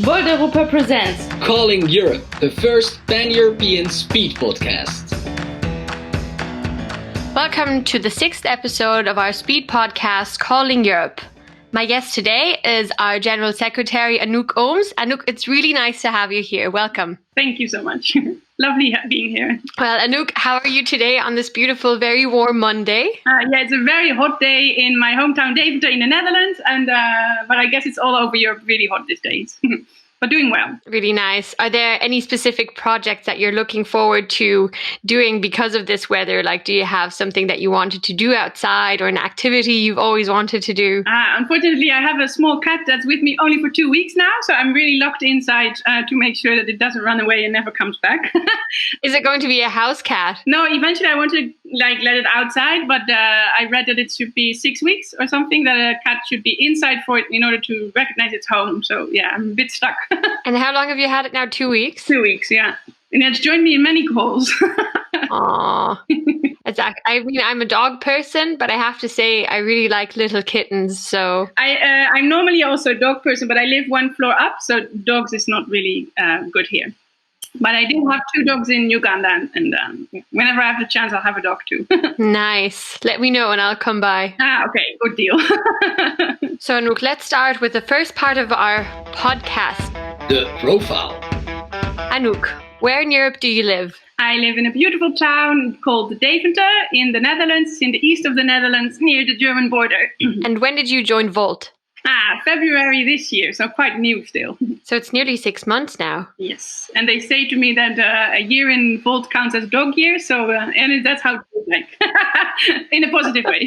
Volt Europa presents Calling Europe, the first pan-European speed podcast. Welcome to the 6th episode of our speed podcast, Calling Europe. My guest today is our General Secretary, Anouk Ooms. Anouk, it's really nice to have you here. Welcome. Thank you so much. Lovely being here. Well, Anouk, how are you today on this beautiful, very warm Monday? It's a very hot day in my hometown Deventer in the Netherlands, but I guess it's all over Europe really hot these days. But doing well. Really nice. Are there any specific projects that you're looking forward to doing because of this weather? Like, do you have something that you wanted to do outside or an activity you've always wanted to do? Unfortunately, I have a small cat that's with me only for 2 weeks now. So I'm really locked inside to make sure that it doesn't run away and never comes back. Is it going to be a house cat? No, eventually I want to let it outside. But I read that it should be 6 weeks or something, that a cat should be inside for it in order to recognize its home. So yeah, I'm a bit stuck. And how long have you had it now? 2 weeks? 2 weeks, yeah. And it's joined me in many calls. Aww. I mean, I'm a dog person, but I have to say I really like little kittens. So I'm normally also a dog person, but I live one floor up, so dogs is not really good here. But I do have 2 dogs in Uganda, and whenever I have the chance, I'll have a dog too. Nice. Let me know and I'll come by. Okay, good deal. So, Anouk, let's start with the first part of our podcast. The profile. Anouk, where in Europe do you live? I live in a beautiful town called Deventer in the Netherlands, in the east of the Netherlands, near the German border. And when did you join Volt? February this year, so quite new still. So it's nearly 6 months now. Yes, and they say to me that a year in Volt counts as dog year, so and that's how it's like, in a positive way.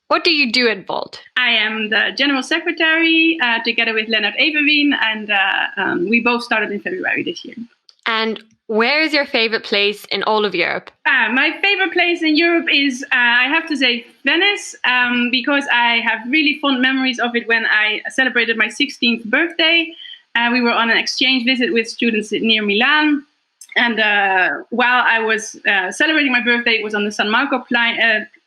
What do you do at Volt? I am the General Secretary together with Lennart Everveen, and we both started in February this year. And where is your favorite place in all of Europe? My favorite place in Europe is, I have to say, Venice, because I have really fond memories of it when I celebrated my 16th birthday. We were on an exchange visit with students near Milan. And while I was celebrating my birthday, it was on the San Marco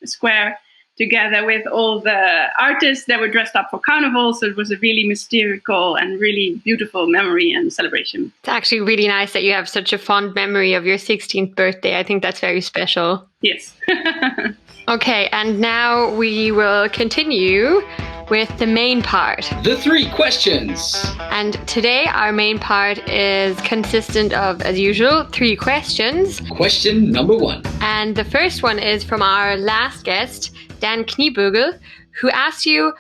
Square, together with all the artists that were dressed up for carnival. So it was a really mystical and really beautiful memory and celebration. It's actually really nice that you have such a fond memory of your 16th birthday. I think that's very special. Yes. Okay, and now we will continue with the main part. The 3 questions. And today our main part is consistent of, as usual, 3 questions. Question number 1. And the first one is from our last guest, Dan Kniebügel, who asked you...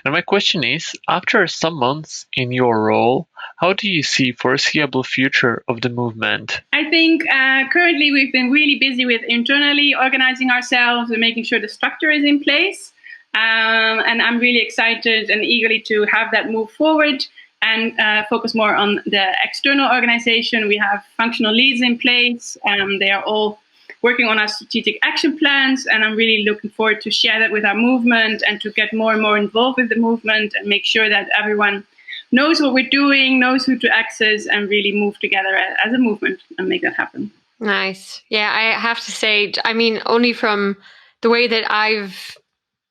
And my question is, after some months in your role, how do you see foreseeable future of the movement? I think currently we've been really busy with internally organizing ourselves and making sure the structure is in place. And I'm really excited and eagerly to have that move forward and focus more on the external organization. We have functional leads in place. They are all working on our strategic action plans, and I'm really looking forward to share that with our movement and to get more and more involved with the movement and make sure that everyone knows what we're doing, knows who to access, and really move together as a movement and make that happen. Nice. Yeah, I have to say, I mean, only from the way that I've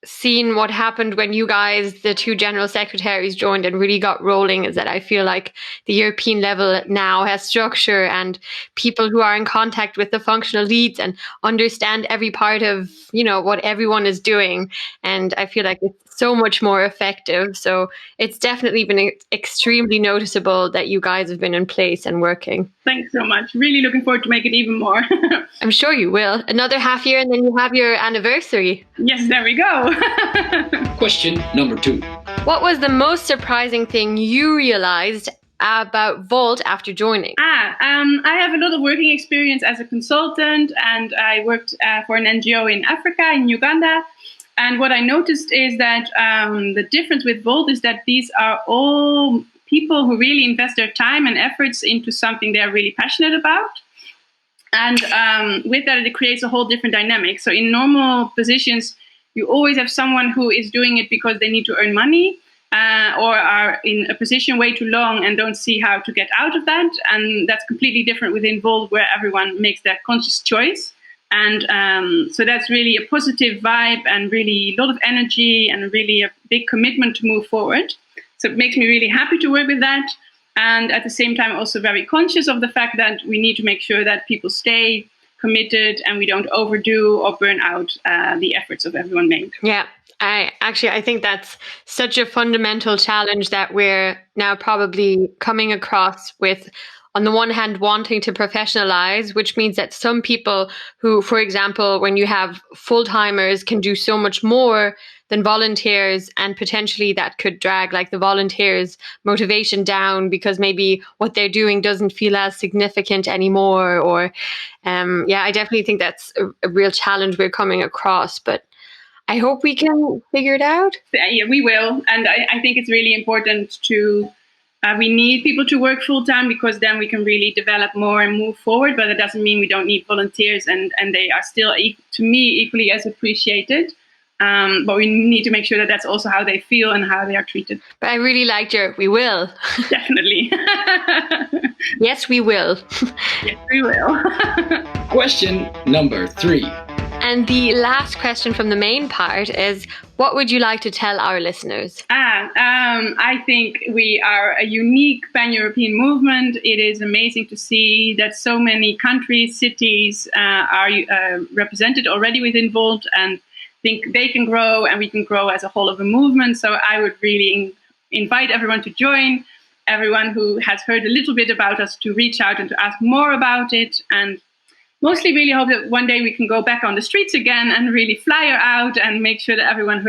seen what happened when you guys, the 2 general secretaries, joined and really got rolling, is that I feel like the European level now has structure and people who are in contact with the functional leads and understand every part of, what everyone is doing. And I feel like it's so much more effective. So it's definitely been extremely noticeable that you guys have been in place and working. Thanks so much. Really looking forward to make it even more. I'm sure you will. Another half year and then you have your anniversary. Yes, there we go. Question number 2. What was the most surprising thing you realized about Volt after joining? I have a lot of working experience as a consultant, and I worked for an NGO in Africa, in Uganda. And what I noticed is that the difference with Volt is that these are all people who really invest their time and efforts into something they're really passionate about. And with that, it creates a whole different dynamic. So in normal positions, you always have someone who is doing it because they need to earn money or are in a position way too long and don't see how to get out of that. And that's completely different within Volt, where everyone makes that conscious choice. And so that's really a positive vibe and really a lot of energy and really a big commitment to move forward. So it makes me really happy to work with that. And at the same time, also very conscious of the fact that we need to make sure that people stay committed and we don't overdo or burn out the efforts of everyone made. Yeah. I think that's such a fundamental challenge that we're now probably coming across with, on the one hand, wanting to professionalize, which means that some people who, for example, when you have full-timers, can do so much more than volunteers, and potentially that could drag like the volunteers' motivation down because maybe what they're doing doesn't feel as significant anymore. Or I definitely think that's a real challenge we're coming across, but I hope we can figure it out. Yeah, we will. And I think it's really important to, we need people to work full time because then we can really develop more and move forward. But it doesn't mean we don't need volunteers, and they are still, to me, equally as appreciated. But we need to make sure that that's also how they feel and how they are treated. But I really liked your, we will. Definitely. Yes, we will. Yes, we will. Question number 3. And the last question from the main part is, what would you like to tell our listeners? I think we are a unique pan-European movement. It is amazing to see that so many countries, cities are represented already within Volt, and think they can grow and we can grow as a whole of a movement. So I would really invite everyone to join, everyone who has heard a little bit about us to reach out and to ask more about it, and mostly really hope that one day we can go back on the streets again and really flyer out and make sure that everyone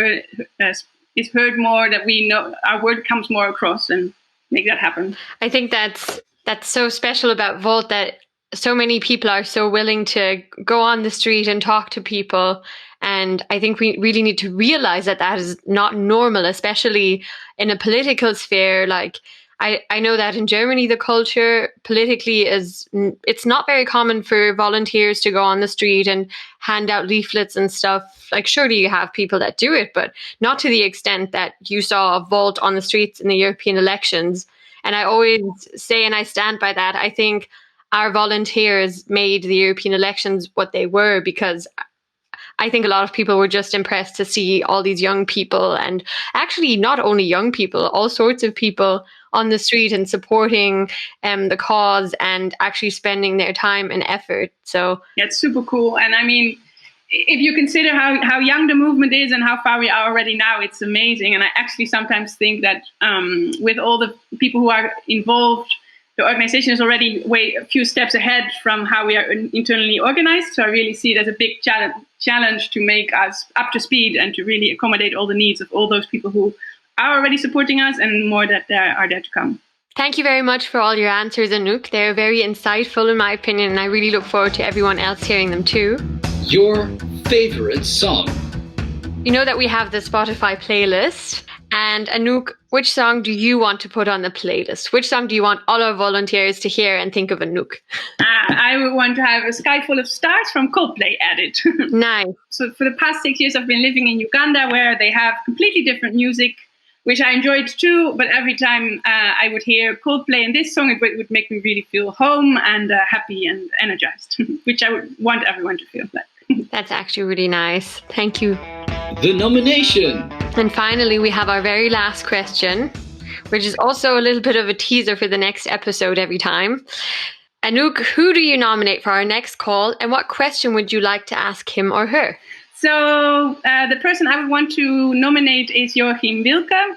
is heard more, that we know our word comes more across, and make that happen. I think that's so special about Volt, that so many people are so willing to go on the street and talk to people. And I think we really need to realize that that is not normal, especially in a political sphere. Like, I know that in Germany, the culture politically it's not very common for volunteers to go on the street and hand out leaflets and stuff. Like, surely you have people that do it, but not to the extent that you saw Volt on the streets in the European elections. And I always say, and I stand by that, I think our volunteers made the European elections what they were, because I think a lot of people were just impressed to see all these young people, and actually not only young people, all sorts of people on the street and supporting the cause and actually spending their time and effort. So yeah, it's super cool. And I mean, if you consider how young the movement is and how far we are already now, it's amazing. And I actually sometimes think that with all the people who are involved, the organization is already a few steps ahead from how we are internally organized. So I really see it as a big challenge to make us up to speed and to really accommodate all the needs of all those people who are already supporting us and more that are there to come. Thank you very much for all your answers, Anouk. They're very insightful in my opinion, and I really look forward to everyone else hearing them too. Your favorite song? You know that we have the Spotify playlist. And Anouk, which song do you want to put on the playlist? Which song do you want all our volunteers to hear and think of Anouk? I would want to have A Sky Full of Stars from Coldplay added. Nice. So for the past 6 years, I've been living in Uganda, where they have completely different music, which I enjoyed too. But every time I would hear Coldplay in this song, it would make me really feel home and happy and energized, which I would want everyone to feel like. That's actually really nice. Thank you. The nomination. And finally, we have our very last question, which is also a little bit of a teaser for the next episode every time. Anouk, who do you nominate for our next call, and what question would you like to ask him or her? So the person I would want to nominate is Joachim Wilke,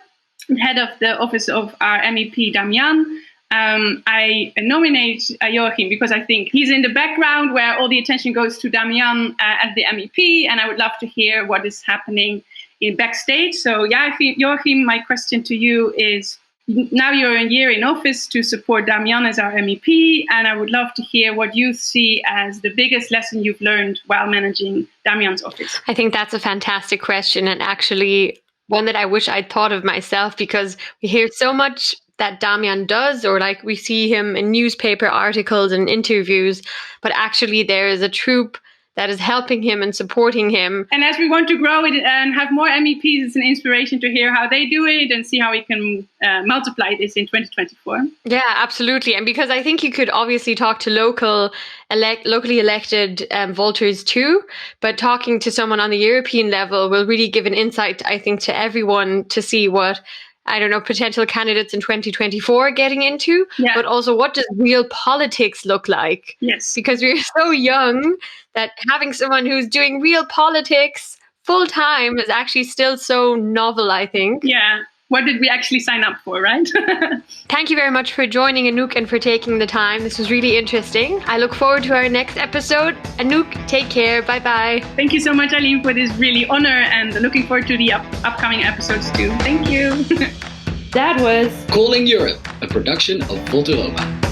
head of the office of our MEP Damian. I nominate Joachim because I think he's in the background where all the attention goes to Damian as the MEP, and I would love to hear what is happening in backstage. So Joachim, my question to you is, now you're a year in office to support Damian as our MEP, and I would love to hear what you see as the biggest lesson you've learned while managing Damian's office. I think that's a fantastic question, and actually one that I wish I'd thought of myself, because we hear so much that Damian does, or like we see him in newspaper articles and interviews, but actually there is a troupe that is helping him and supporting him. And as we want to grow it and have more MEPs, it's an inspiration to hear how they do it and see how we can multiply this in 2024. Yeah, absolutely. And because I think you could obviously talk to locally elected voters too, but talking to someone on the European level will really give an insight, I think, to everyone to see what I don't know, potential candidates in 2024 getting into, Yeah. but also what does real politics look like? Yes. Because we're so young that having someone who's doing real politics full time is actually still so novel, I think. Yeah. What did we actually sign up for, right? Thank you very much for joining, Anouk, and for taking the time. This was really interesting. I look forward to our next episode. Anouk, take care. Bye-bye. Thank you so much, Eileen, for this really honor, and looking forward to the upcoming episodes too. Thank you. That was Calling Europe, a production of Volteroma.